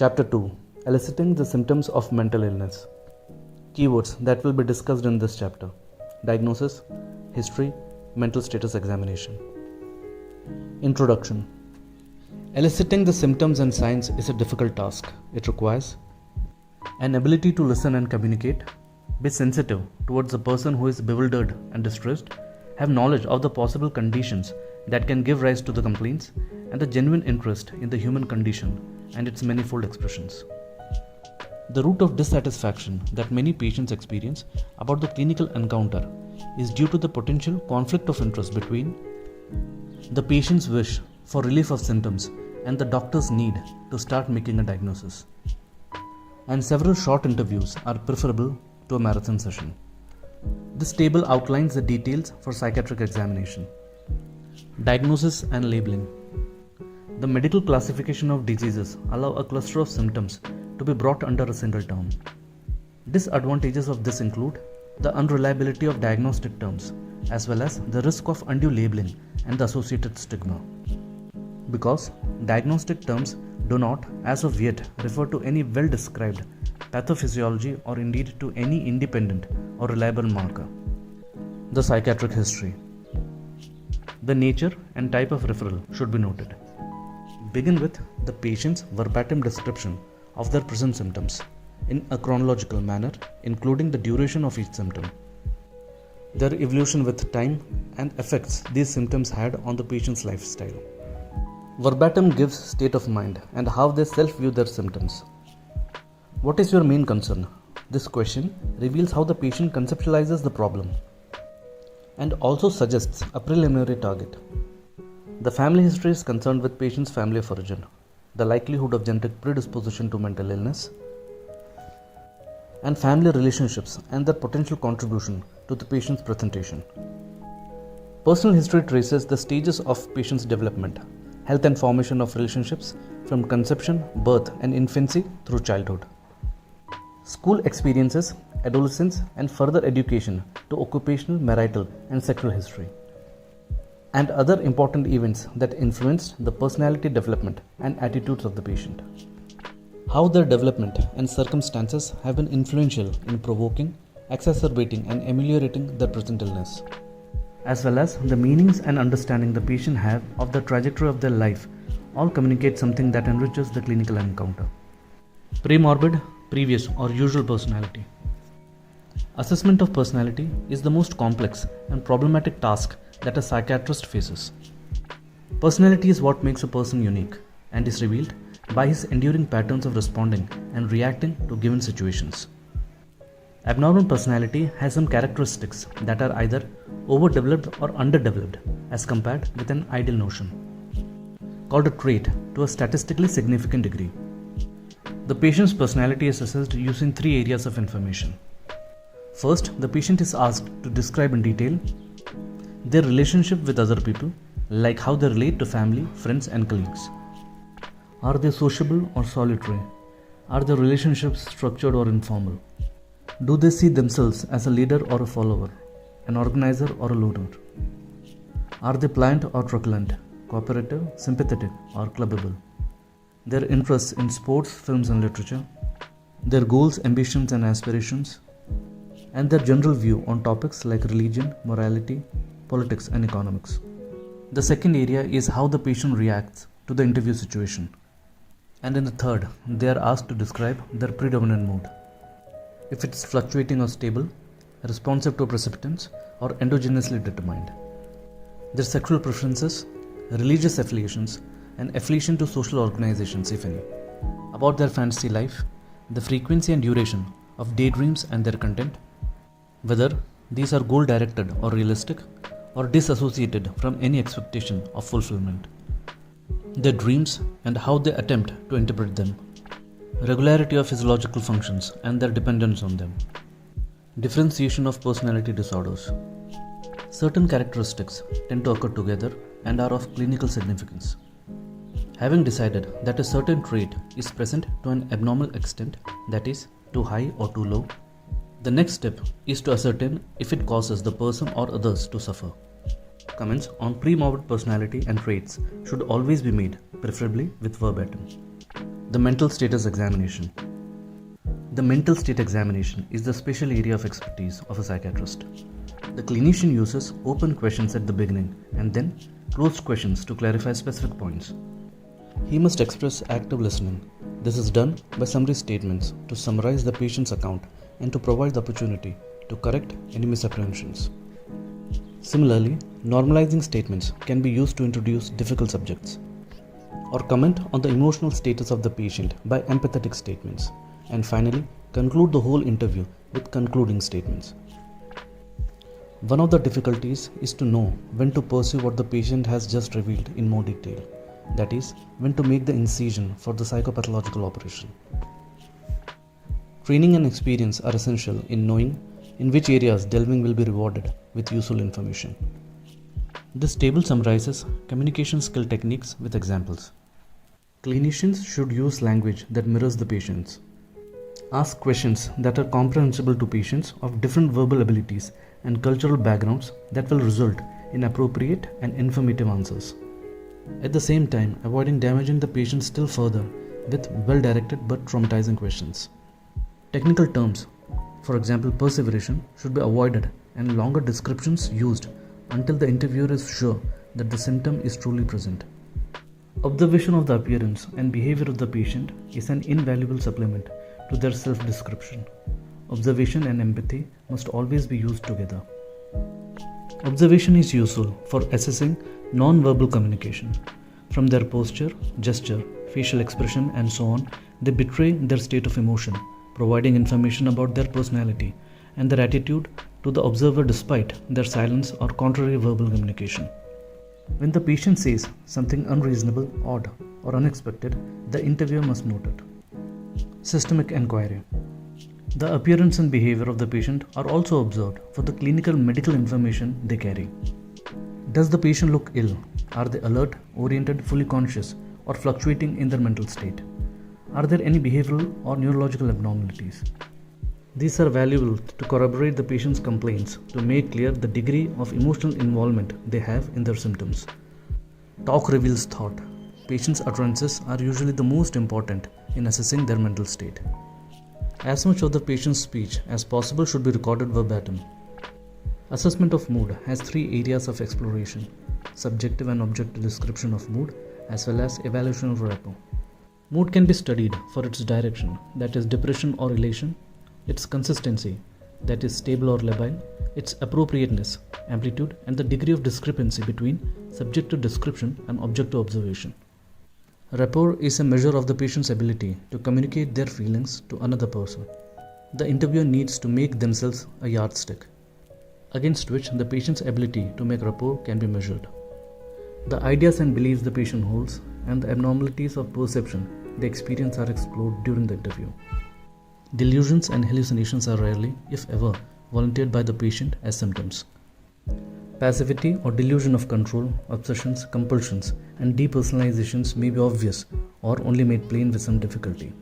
Chapter 2: Eliciting the symptoms of mental illness. Keywords that will be discussed in this chapter: diagnosis, history, mental status examination. Introduction. Eliciting the symptoms and signs is a difficult task. It requires an ability to listen and communicate, be sensitive towards the person who is bewildered and distressed, have knowledge of the possible conditions that can give rise to the complaints, and a genuine interest in the human condition and its manifold expressions. The root of dissatisfaction that many patients experience about the clinical encounter is due to the potential conflict of interest between the patient's wish for relief of symptoms and the doctor's need to start making a diagnosis. And several short interviews are preferable to a marathon session. This table outlines the details for psychiatric examination. Diagnosis and labeling. The medical classification of diseases allow a cluster of symptoms to be brought under a single term. Disadvantages of this include the unreliability of diagnostic terms as well as the risk of undue labeling and the associated stigma. Because diagnostic terms do not, as of yet, refer to any well-described pathophysiology or indeed to any independent or reliable marker. The psychiatric history. The nature and type of referral should be noted. Begin with the patient's verbatim description of their present symptoms in a chronological manner, including the duration of each symptom, their evolution with time, and effects these symptoms had on the patient's lifestyle. Verbatim gives state of mind and how they self-view their symptoms. What is your main concern? This question reveals how the patient conceptualizes the problem and also suggests a preliminary target. The family history is concerned with patient's family of origin, the likelihood of genetic predisposition to mental illness, and family relationships and their potential contribution to the patient's presentation. Personal history traces the stages of patient's development, health and formation of relationships from conception, birth, and infancy through childhood. School experiences, adolescence, and further education to occupational, marital, and sexual history. And other important events that influenced the personality development and attitudes of the patient. How their development and circumstances have been influential in provoking, exacerbating, and ameliorating their present illness, as well as the meanings and understanding the patient have of the trajectory of their life, all communicate something that enriches the clinical encounter. Premorbid, previous or usual personality. Assessment of personality is the most complex and problematic task that a psychiatrist faces. Personality is what makes a person unique and is revealed by his enduring patterns of responding and reacting to given situations. Abnormal personality has some characteristics that are either overdeveloped or underdeveloped as compared with an ideal notion, called a trait to a statistically significant degree. The patient's personality is assessed using three areas of information. First, the patient is asked to describe in detail their relationship with other people, like how they relate to family, friends, and colleagues. Are they sociable or solitary? Are their relationships structured or informal? Do they see themselves as a leader or a follower, an organizer or a loner? Are they pliant or truculent, cooperative, sympathetic, or clubbable? Their interests in sports, films, and literature, their goals, ambitions, and aspirations, and their general view on topics like religion, morality, politics, and economics. The second area is how the patient reacts to the interview situation. And in the third, they are asked to describe their predominant mood. If it is fluctuating or stable, responsive to precipitants, or endogenously determined. Their sexual preferences, religious affiliations, and affiliation to social organizations, if any. About their fantasy life, the frequency and duration of daydreams and their content, whether these are goal-directed or realistic, or disassociated from any expectation of fulfillment. Their dreams and how they attempt to interpret them. Regularity of physiological functions and their dependence on them. Differentiation of personality disorders. Certain characteristics tend to occur together and are of clinical significance. Having decided that a certain trait is present to an abnormal extent, that is, too high or too low, the next step is to ascertain if it causes the person or others to suffer. Comments on premorbid personality and traits should always be made, preferably with verbatim. The mental status examination. The mental state examination is the special area of expertise of a psychiatrist. The clinician uses open questions at the beginning and then closed questions to clarify specific points. He must express active listening. This is done by summary statements to summarize the patient's account and to provide the opportunity to correct any misapprehensions. Similarly, normalizing statements can be used to introduce difficult subjects, or comment on the emotional status of the patient by empathetic statements, and finally conclude the whole interview with concluding statements. One of the difficulties is to know when to pursue what the patient has just revealed in more detail, that is, when to make the incision for the psychopathological operation. Training and experience are essential in knowing in which areas delving will be rewarded with useful information. This table summarizes communication skill techniques with examples. Clinicians should use language that mirrors the patient's. Ask questions that are comprehensible to patients of different verbal abilities and cultural backgrounds that will result in appropriate and informative answers. At the same time, avoiding damaging the patient still further with well-directed but traumatizing questions. Technical terms, for example perseveration, should be avoided and longer descriptions used until the interviewer is sure that the symptom is truly present. Observation of the appearance and behavior of the patient is an invaluable supplement to their self-description. Observation and empathy must always be used together. Observation is useful for assessing non-verbal communication. From their posture, gesture, facial expression and so on, they betray their state of emotion, providing information about their personality and their attitude to the observer despite their silence or contrary verbal communication. When the patient says something unreasonable, odd, or unexpected, the interviewer must note it. Systemic enquiry. The appearance and behavior of the patient are also observed for the clinical medical information they carry. Does the patient look ill? Are they alert, oriented, fully conscious, or fluctuating in their mental state? Are there any behavioral or neurological abnormalities? These are valuable to corroborate the patient's complaints to make clear the degree of emotional involvement they have in their symptoms. Talk reveals thought. Patients' utterances are usually the most important in assessing their mental state. As much of the patient's speech as possible should be recorded verbatim. Assessment of mood has three areas of exploration: subjective and objective description of mood, as well as evaluation of rapport. Mood can be studied for its direction, that is depression or elation, its consistency, that is stable or labile, its appropriateness, amplitude, and the degree of discrepancy between subjective description and objective observation. Rapport is a measure of the patient's ability to communicate their feelings to another person. The interviewer needs to make themselves a yardstick against which the patient's ability to make rapport can be measured. The ideas and beliefs the patient holds and the abnormalities of perception they experience are explored during the interview. Delusions and hallucinations are rarely, if ever, volunteered by the patient as symptoms. Passivity or delusion of control, obsessions, compulsions, and depersonalizations may be obvious or only made plain with some difficulty.